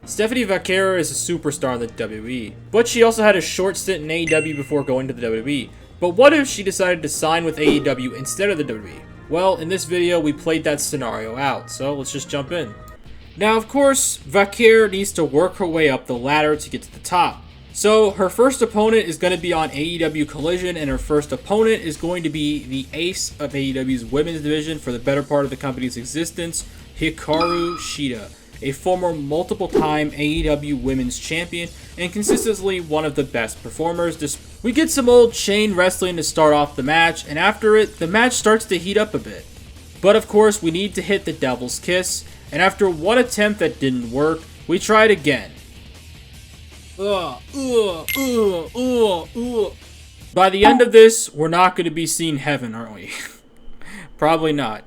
Stephanie Vaquer is a superstar in the WWE, but she also had a short stint in AEW before going to the WWE. But what if she decided to sign with AEW instead of the WWE? Well, in this video, we played that scenario out, so let's just jump in. Now, of course, Vaquer needs to work her way up the ladder to get to the top. So, her first opponent is going to be on AEW Collision, and her first opponent is going to be the ace of AEW's women's division for the better part of the company's existence, Hikaru Shida, a former multiple-time AEW Women's Champion and consistently one of the best performers. We get some old chain wrestling to start off the match, and after it, the match starts to heat up a bit. But of course, we need to hit the Devil's Kiss, and after one attempt that didn't work, we try it again. By the end of this, we're not going to be seeing heaven, aren't we? Probably not.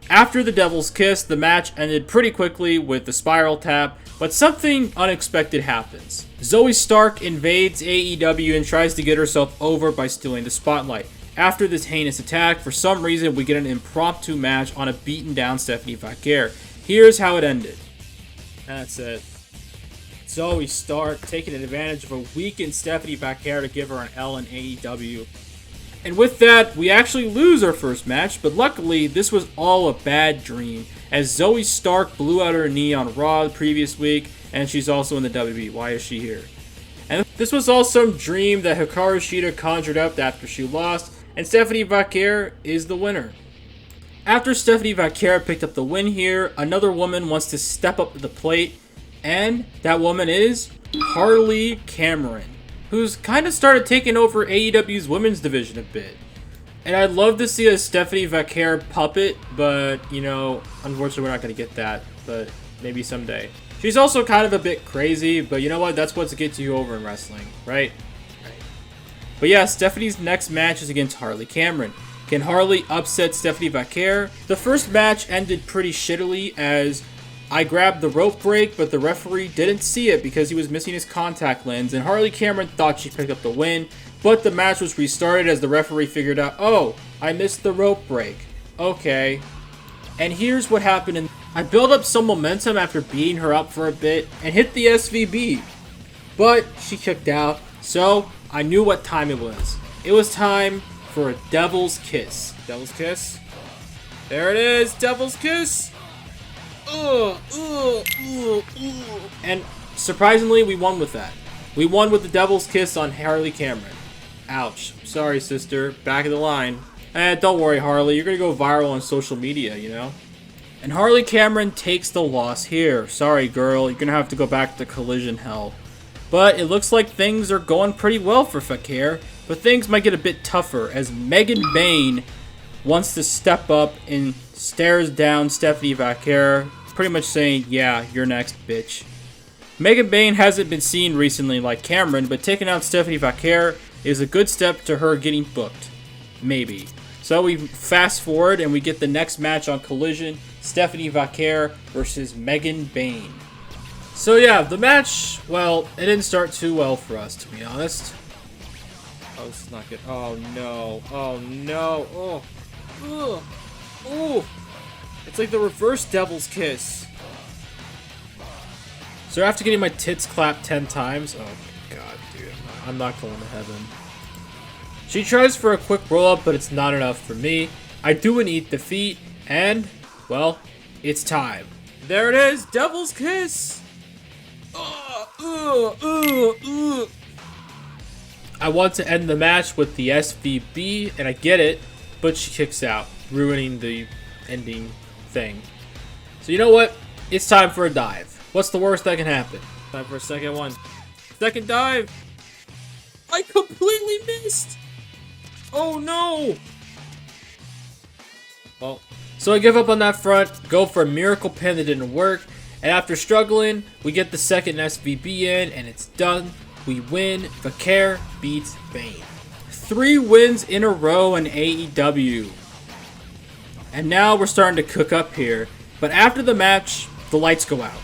After the Devil's Kiss, the match ended pretty quickly with the spiral tap, but something unexpected happens. Zoe Stark invades AEW and tries to get herself over by stealing the spotlight. After this heinous attack, for some reason we get an impromptu match on a beaten down Stephanie Vaquer. Here's how it ended. And that's it. Zoe Stark taking advantage of a weakened Stephanie Vaquer to give her an L in AEW. And with that, we actually lose our first match, but luckily, this was all a bad dream, as Zoe Stark blew out her knee on Raw the previous week, and she's also in the WWE. Why is she here? And this was all some dream that Hikaru Shida conjured up after she lost, and Stephanie Vaquer is the winner. After Stephanie Vaquer picked up the win here, another woman wants to step up to the plate, and that woman is Harley Cameron, who's kind of started taking over AEW's women's division a bit. And I'd love to see a Stephanie Vaquer puppet, but, you know, unfortunately we're not going to get that, but maybe someday. She's also kind of a bit crazy, but you know what? That's what gets you over in wrestling, right? But yeah, Stephanie's next match is against Harley Cameron. Can Harley upset Stephanie Vaquer? The first match ended pretty shittily as I grabbed the rope break, but the referee didn't see it because he was missing his contact lens, and Harley Cameron thought she picked up the win, but the match was restarted as the referee figured out, oh, I missed the rope break. Okay. And here's what happened. I built up some momentum after beating her up for a bit and hit the SVB, but she kicked out, so I knew what time it was. It was time for a Devil's Kiss. Devil's Kiss? There it is, Devil's Kiss! And surprisingly, we won with that. We won with the Devil's Kiss on Harley Cameron. Ouch. Sorry, sister. Back of the line. Don't worry, Harley. You're gonna go viral on social media, you know? And Harley Cameron takes the loss here. Sorry, girl. You're gonna have to go back to Collision hell. But it looks like things are going pretty well for Vaquer. But things might get a bit tougher as Megan Bayne wants to step up and stares down Stephanie Vaquer, pretty much saying, yeah, you're next, bitch. Megan Bayne hasn't been seen recently like Cameron, but taking out Stephanie Vaquer is a good step to her getting booked. Maybe. So we fast forward and we get the next match on Collision, Stephanie Vaquer versus Megan Bayne. So yeah, the match, well, it didn't start too well for us, to be honest. Oh, this is not good. Oh no. Oh no. Oh. Ugh. Ooh. It's like the reverse Devil's Kiss. So after getting my tits clapped 10 times, oh god, dude, I'm not going to heaven. She tries for a quick roll-up, but it's not enough for me. I do an eat defeat, and, well, it's time. There it is, Devil's Kiss! I want to end the match with the SVB, and I get it, but she kicks out, ruining the ending thing. So you know what? It's time for a dive. What's the worst that can happen? Time for a second one. Second dive! I completely missed! Oh no! Well, so I give up on that front, go for a miracle pin that didn't work, and after struggling, we get the second SVB in, and it's done. We win. Vaquer beats Bayne. 3 wins in a row in AEW. And now we're starting to cook up here. But after the match, the lights go out.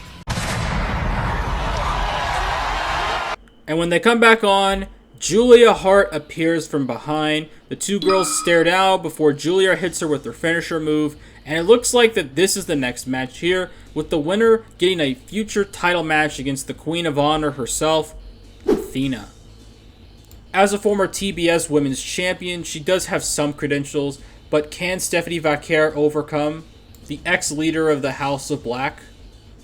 And when they come back on, Julia Hart appears from behind. The two girls stare down before Julia hits her with her finisher move. And it looks like that this is the next match here, with the winner getting a future title match against the Queen of Honor herself, Athena. As a former TBS Women's Champion, she does have some credentials, but can Stephanie Vaquer overcome the ex-leader of the House of Black?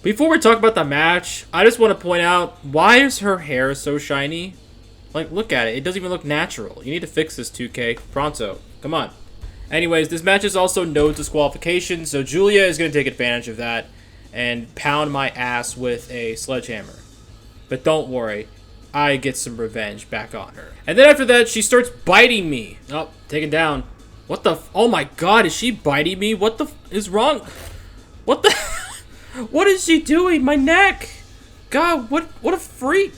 Before we talk about the match, I just want to point out, why is her hair so shiny? Like, look at it. It doesn't even look natural. You need to fix this, 2K. Pronto. Come on. Anyways, this match is also no disqualification, so Julia is going to take advantage of that and pound my ass with a sledgehammer. But don't worry, I get some revenge back on her. And then after that, she starts biting me. Oh, taken down. What the oh my god, is she biting me? What the is wrong? What the what is she doing? My neck! God, what a freak!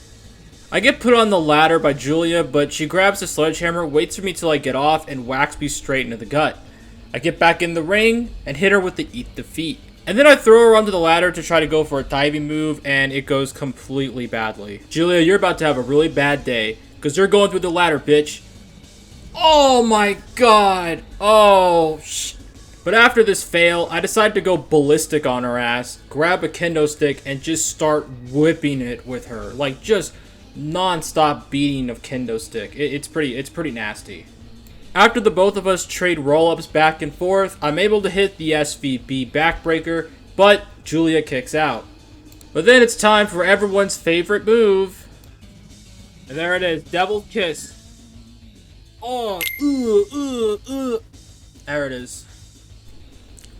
I get put on the ladder by Julia, but she grabs the sledgehammer, waits for me till I get off, and whacks me straight into the gut. I get back in the ring and hit her with the eat the feet. And then I throw her onto the ladder to try to go for a diving move, and it goes completely badly. Julia, you're about to have a really bad day, because you're going through the ladder, bitch. Oh my god. Oh, But after this fail, I decide to go ballistic on her ass, grab a kendo stick, and just start whipping it with her. Like, just non-stop beating of kendo stick. It's pretty nasty. After the both of us trade roll-ups back and forth, I'm able to hit the SVB backbreaker, but Julia kicks out. But then it's time for everyone's favorite move. And there it is, Devil's Kiss. Oh, there it is.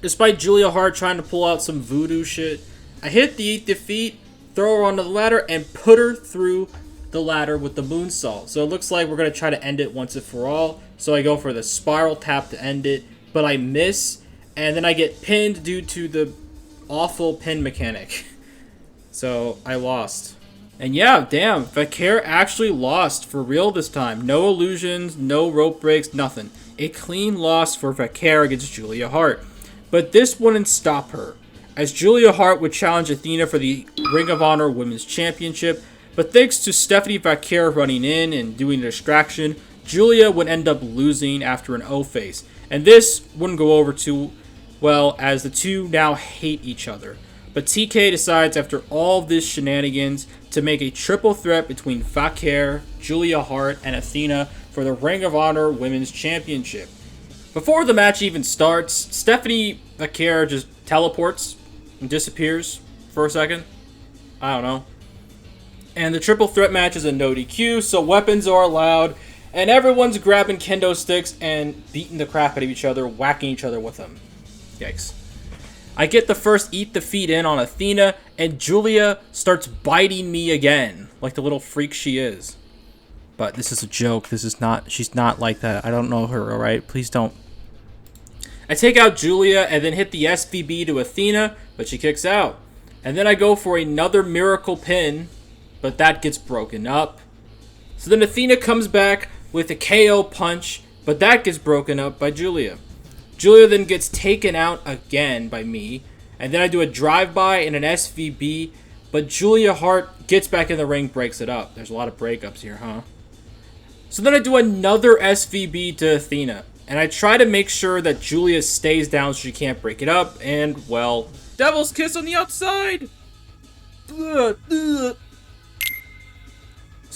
Despite Julia Hart trying to pull out some voodoo shit, I hit the eat the feet, throw her onto the ladder, and put her through the ladder with the moonsault. So it looks like we're going to try to end it once and for all. So I go for the spiral tap to end it, but I miss, and then I get pinned due to the awful pin mechanic. So I lost. And yeah, damn, Vaquer actually lost for real this time. No illusions, no rope breaks, nothing. A clean loss for Vaquer against Julia Hart. But this wouldn't stop her, as Julia Hart would challenge Athena for the Ring of Honor Women's Championship. But thanks to Stephanie Vaquer running in and doing a distraction, Julia would end up losing after an O-face. And this wouldn't go over too well, as the two now hate each other. But TK decides, after all of this shenanigans, to make a triple threat between Vaquer, Julia Hart, and Athena for the Ring of Honor Women's Championship. Before the match even starts, Stephanie Vaquer just teleports and disappears for a second. I don't know. And the triple threat match is a no DQ, so weapons are allowed, and everyone's grabbing kendo sticks and beating the crap out of each other, whacking each other with them. Yikes. I get the first eat the feet in on Athena, and Julia starts biting me again, like the little freak she is. But this is a joke. This is not, she's not like that. I don't know her, alright? Please don't. I take out Julia and then hit the SVB to Athena, but she kicks out. And then I go for another miracle pin, but that gets broken up. So then Athena comes back with a KO punch, but that gets broken up by Julia. Julia then gets taken out again by me, and then I do a drive-by and an SVB, but Julia Hart gets back in the ring, breaks it up. There's a lot of breakups here, huh? So then I do another SVB to Athena, and I try to make sure that Julia stays down so she can't break it up, and, well, Devil's Kiss on the outside! So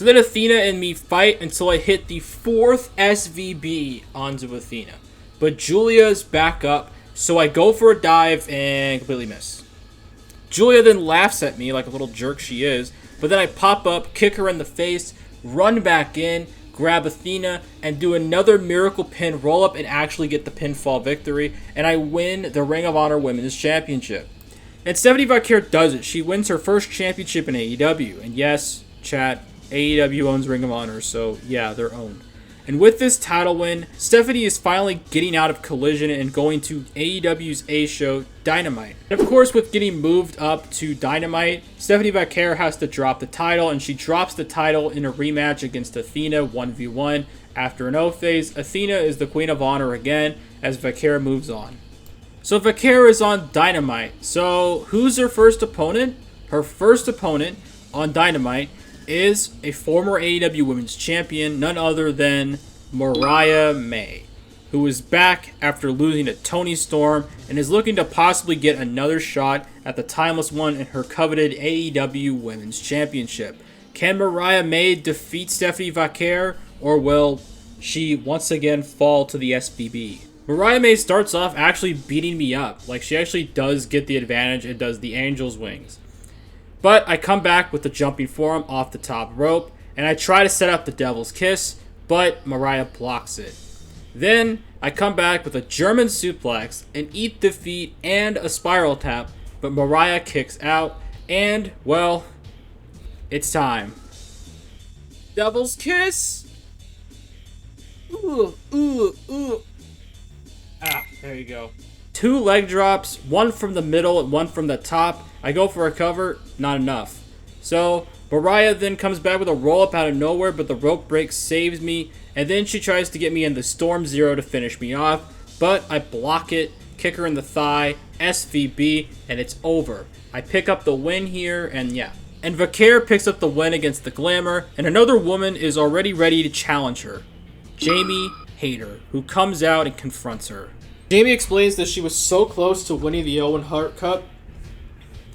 then Athena and me fight until I hit the fourth SVB onto Athena. But Julia's back up, so I go for a dive and completely miss. Julia then laughs at me like a little jerk she is, but then I pop up, kick her in the face, run back in, grab Athena, and do another miracle pin roll-up and actually get the pinfall victory, and I win the Ring of Honor Women's Championship. And Stephanie Vaquer does it. She wins her first championship in AEW. And yes, chat, AEW owns Ring of Honor, so yeah, they're owned. And with this title win, Stephanie is finally getting out of Collision and going to AEW's A show, Dynamite. And of course, with getting moved up to Dynamite, Stephanie Vaquer has to drop the title, and she drops the title in a rematch against Athena 1v1. After an O-phase, Athena is the Queen of Honor again as Vaquer moves on. So Vaquer is on Dynamite. So who's her first opponent? Her first opponent on Dynamite is a former AEW Women's Champion, none other than Monae. who is back after losing to Toni Storm and is looking to possibly get another shot at the Timeless One in her coveted AEW Women's Championship. Can Mariah May defeat Stephanie Vaquer, or will she once again fall to the SVB? Mariah May starts off actually beating me up. Like, she actually does get the advantage and does the Angel's Wings. But I come back with the jumping forearm off the top rope, and I try to set up the Devil's Kiss, but Mariah blocks it. Then I come back with a German suplex, an eat defeat, and a spiral tap, but Mariah kicks out, and, well, it's time. Devil's Kiss! Ooh, ooh, ooh. Ah, there you go. 2 leg drops, one from the middle and one from the top. I go for a cover, not enough. So, Mariah then comes back with a roll-up out of nowhere, but the rope break saves me, and then she tries to get me in the Storm Zero to finish me off, but I block it, kick her in the thigh, SVB, and it's over. I pick up the win here, and yeah. And Vaquer picks up the win against the Glamour, and another woman is already ready to challenge her. Jamie Hayter, who comes out and confronts her. Jamie explains that she was so close to winning the Owen Hart Cup,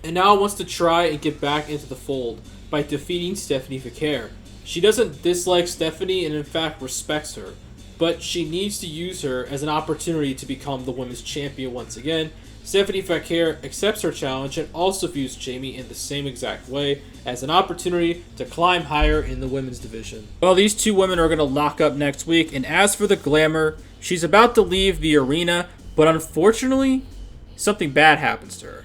and now wants to try and get back into the fold by defeating Stephanie Vaquer. She doesn't dislike Stephanie and in fact respects her, but she needs to use her as an opportunity to become the women's champion once again. Stephanie Vaquer accepts her challenge and also views Jamie in the same exact way as an opportunity to climb higher in the women's division. Well, these two women are going to lock up next week, and as for the Glamour, she's about to leave the arena, but unfortunately, something bad happens to her.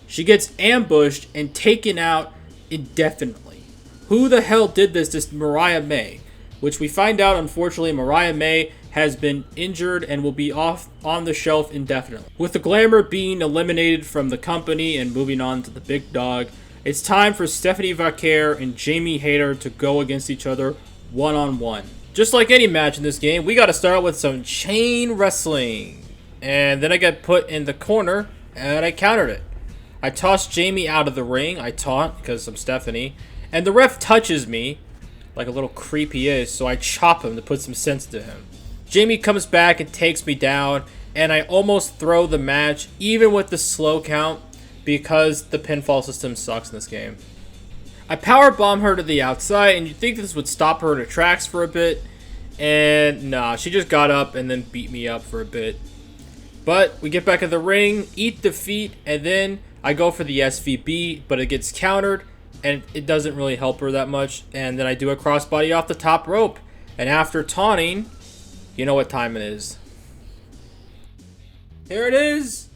She gets ambushed and taken out indefinitely. Who the hell did this to Mariah May? Which we find out, unfortunately, Mariah May has been injured and will be off on the shelf indefinitely. With the Glamour being eliminated from the company and moving on to the big dog, it's time for Stephanie Vaquer and Jamie Hayter to go against each other one-on-one. Just like any match in this game, we got to start with some chain wrestling. And then I get put in the corner, and I countered it. I tossed Jamie out of the ring. I taunt because I'm Stephanie. And the ref touches me, like a little creep he is, so I chop him to put some sense to him. Jamie comes back and takes me down, and I almost throw the match, even with the slow count, because the pinfall system sucks in this game. I powerbomb her to the outside, and you'd think this would stop her in her tracks for a bit, and nah, she just got up and then beat me up for a bit. But we get back in the ring, eat defeat, and then I go for the SVB, but it gets countered, and it doesn't really help her that much, and then I do a crossbody off the top rope, and after taunting, you know what time it is. Here it is!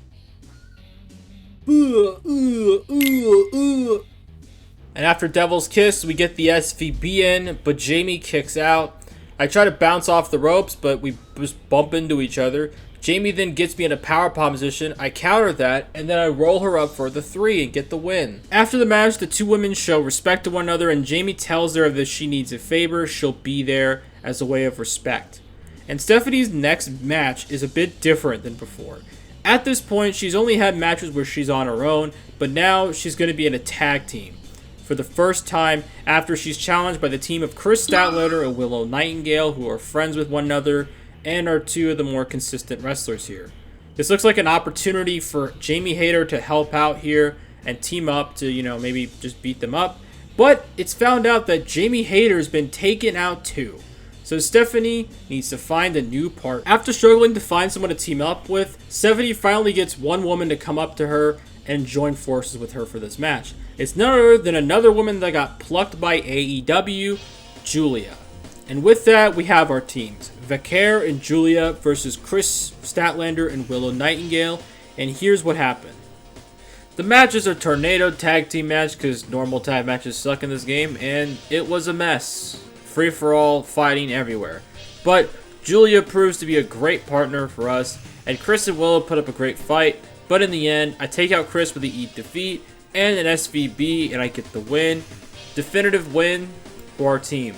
And after Devil's Kiss, we get the SVB in, but Jamie kicks out. I try to bounce off the ropes, but we just bump into each other. Jamie then gets me in a powerbomb position. I counter that, and then I roll her up for the 3 and get the win. After the match, the two women show respect to one another, and Jamie tells her that if she needs a favor, she'll be there as a way of respect. And Stephanie's next match is a bit different than before. At this point, she's only had matches where she's on her own, but now she's going to be in a tag team. For the first time after she's challenged by the team of Kris Statler and Willow Nightingale, who are friends with one another and are two of the more consistent wrestlers here. This looks like an opportunity for Jamie Hayter to help out here and team up to, maybe just beat them up. But it's found out that Jamie Hayter's been taken out too. So Stephanie needs to find a new partner. After struggling to find someone to team up with, Stephanie finally gets one woman to come up to her and join forces with her for this match. It's none other than another woman that got plucked by AEW, Julia. And with that, we have our teams. Vaquer and Julia versus Kris Statlander and Willow Nightingale. And here's what happened. The matches are tornado tag team match because normal tag matches suck in this game, and it was a mess. Free-for-all fighting everywhere. But Julia proves to be a great partner for us, and Kris and Willow put up a great fight. But in the end, I take out Kris with the eat defeat and an SVB, and I get the win. Definitive win for our team.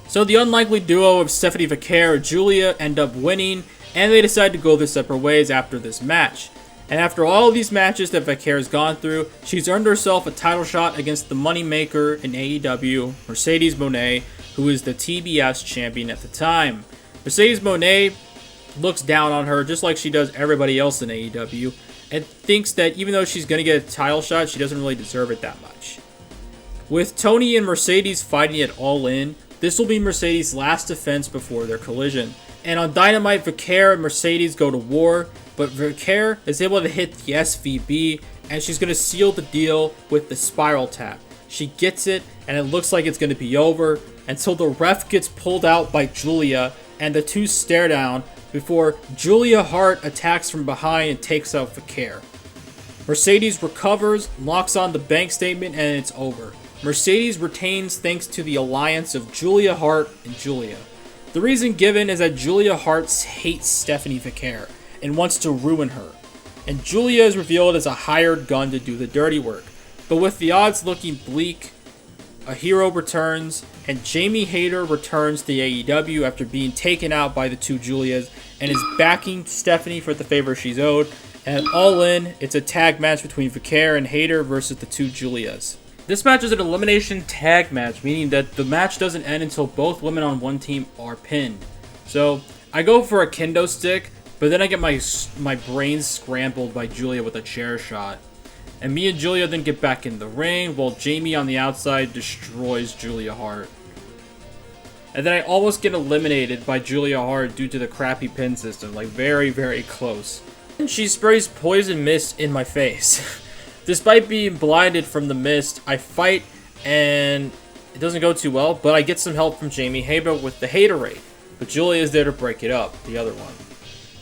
So the unlikely duo of Stephanie Vaquer and Julia end up winning, and they decide to go their separate ways after this match. And after all of these matches that Vaquer has gone through, she's earned herself a title shot against the moneymaker in AEW, Mercedes Monae, who is the TBS champion at the time. Mercedes Monae looks down on her just like she does everybody else in AEW, and thinks that even though she's going to get a title shot, she doesn't really deserve it that much. With Tony and Mercedes fighting it All In, this will be Mercedes' last defense before their collision. And on Dynamite, Vaquer and Mercedes go to war, but Vaquer is able to hit the SVB, and she's going to seal the deal with the spiral tap. She gets it, and it looks like it's going to be over, until the ref gets pulled out by Julia, and the two stare down before Julia Hart attacks from behind and takes out Vaquer. Mercedes recovers, locks on the bank statement, and it's over. Mercedes retains thanks to the alliance of Julia Hart and Julia. The reason given is that Julia Hart hates Stephanie Vaquer and wants to ruin her, and Julia is revealed as a hired gun to do the dirty work. But with the odds looking bleak, a hero returns, and Jamie Hayter returns to AEW after being taken out by the two Julias and is backing Stephanie for the favor she's owed. And All In, it's a tag match between Vaquer and Hayter versus the two Julias. This match is an elimination tag match, meaning that the match doesn't end until both women on one team are pinned. So I go for a kendo stick, but then I get my brains scrambled by Julia with a chair shot. And me and Julia then get back in the ring, while Jamie on the outside destroys Julia Hart. And then I almost get eliminated by Julia Hart due to the crappy pin system, like very, very close. And she sprays poison mist in my face. Despite being blinded from the mist, I fight and it doesn't go too well, but I get some help from Jamie Hayter with the Haterade. But Julia is there to break it up, the other one.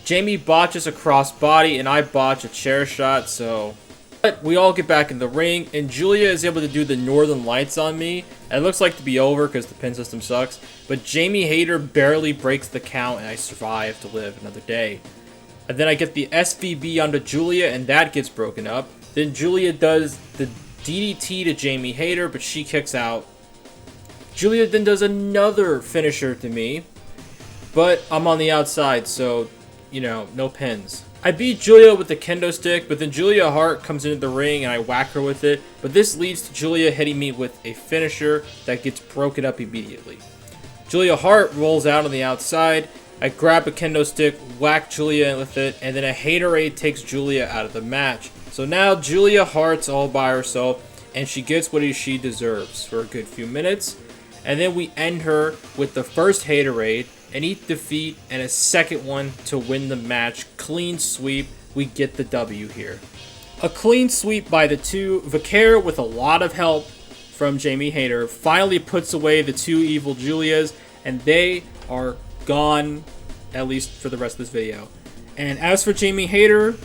Jamie botches a crossbody and I botch a chair shot, so... But we all get back in the ring, and Julia is able to do the Northern Lights on me. And it looks like to be over because the pin system sucks. But Jamie Hayter barely breaks the count, and I survive to live another day. And then I get the SVB onto Julia, and that gets broken up. Then Julia does the DDT to Jamie Hayter, but she kicks out. Julia then does another finisher to me. But I'm on the outside, so, you know, no pins. I beat Julia with the kendo stick, but then Julia Hart comes into the ring and I whack her with it. But this leads to Julia hitting me with a finisher that gets broken up immediately. Julia Hart rolls out on the outside. I grab a kendo stick, whack Julia with it, and then a Haterade takes Julia out of the match. So now Julia Hart's all by herself, and she gets what she deserves for a good few minutes. And then we end her with the first Haterade, an Eat defeat, and a second one to win the match. Clean sweep. We get the W here. A clean sweep by the two. Vaquer, with a lot of help from Jamie Hayter, finally puts away the two evil Julias, and they are gone, at least for the rest of this video. And as for Jamie Hayter,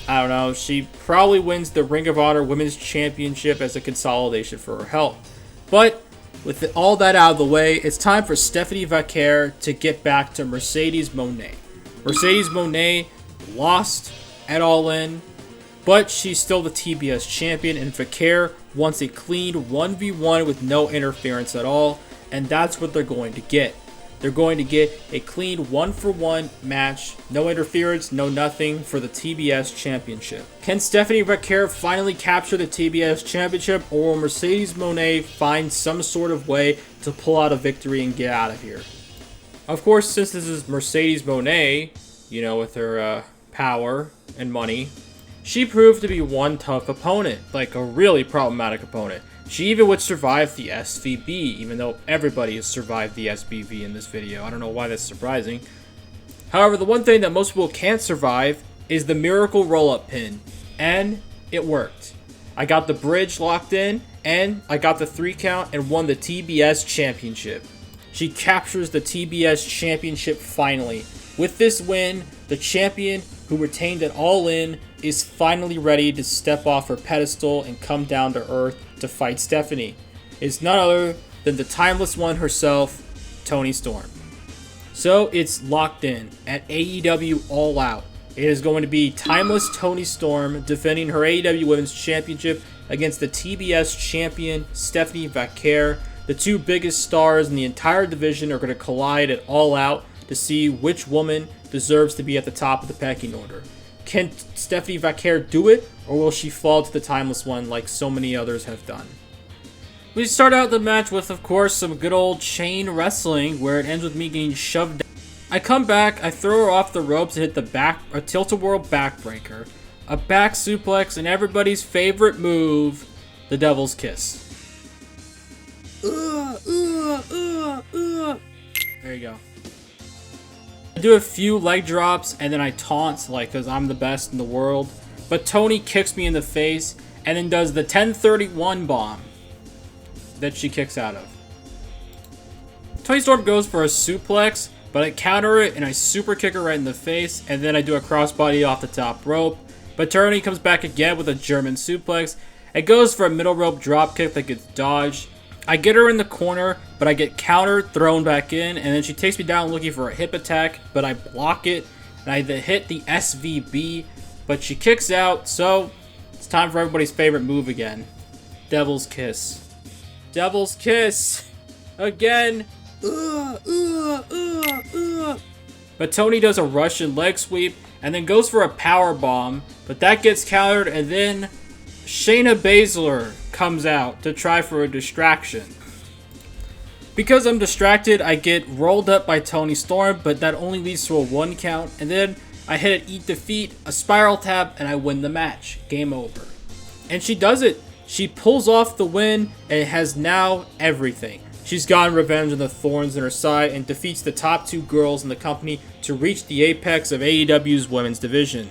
I don't know, she probably wins the Ring of Honor Women's Championship as a consolidation for her health. But with all that out of the way, it's time for Stephanie Vaquer to get back to Mercedes Monae. Mercedes Monae lost at All In, but she's still the TBS champion, and Vaquer wants a clean 1v1 with no interference at all, and that's what they're going to get. They're going to get a clean 1-for-1 match, no interference, no nothing, for the TBS Championship. Can Stephanie Vaquer finally capture the TBS Championship, or will Mercedes Monae find some sort of way to pull out a victory and get out of here? Of course, since this is Mercedes Monae, you know, with her power and money, she proved to be one tough opponent, like a really problematic opponent. She even would survive the SVB, even though everybody has survived the SVB in this video. I don't know why that's surprising. However, the one thing that most people can't survive is the miracle roll-up pin. And it worked. I got the bridge locked in, and I got the 3 count and won the TBS Championship. She captures the TBS Championship finally. With this win, the champion who retained it All In is finally ready to step off her pedestal and come down to earth to fight Stephanie. It's none other than the timeless one herself, Toni Storm. So it's locked in at AEW All Out. It is going to be timeless Toni Storm defending her AEW Women's Championship against the TBS champion Stephanie Vaquer. The two biggest stars in the entire division are going to collide at All Out to see which woman deserves to be at the top of the pecking order. Can Stephanie Vaquer do it, or will she fall to the timeless one like so many others have done? We start out the match with, of course, some good old chain wrestling, where it ends with me getting shoved down. I come back, I throw her off the ropes and hit a tilt-a-whirl backbreaker, a back suplex, and everybody's favorite move, the Devil's Kiss. There you go. I do a few leg drops and then I taunt, like, because I'm the best in the world. But Toni kicks me in the face and then does the 1031 bomb that she kicks out of. Toni Storm goes for a suplex, but I counter it and I super kick her right in the face, and then I do a crossbody off the top rope. But Toni comes back again with a German suplex. It goes for a middle rope drop kick that gets dodged. I get her in the corner, but I get countered, thrown back in, and then she takes me down looking for a hip attack, but I block it, and I hit the SVB, but she kicks out, so it's time for everybody's favorite move again. Devil's Kiss. Devil's Kiss! Again! But Toni does a Russian leg sweep, and then goes for a power bomb, but that gets countered, and then Shayna Baszler comes out to try for a distraction. Because I'm distracted, I get rolled up by Toni Storm, but that only leads to a 1 count, and then I hit an Eat Defeat, a spiral tap, and I win the match. Game over. And she does it. She pulls off the win, and has now everything. She's gotten revenge on the thorns in her side and defeats the top 2 girls in the company to reach the apex of AEW's women's division.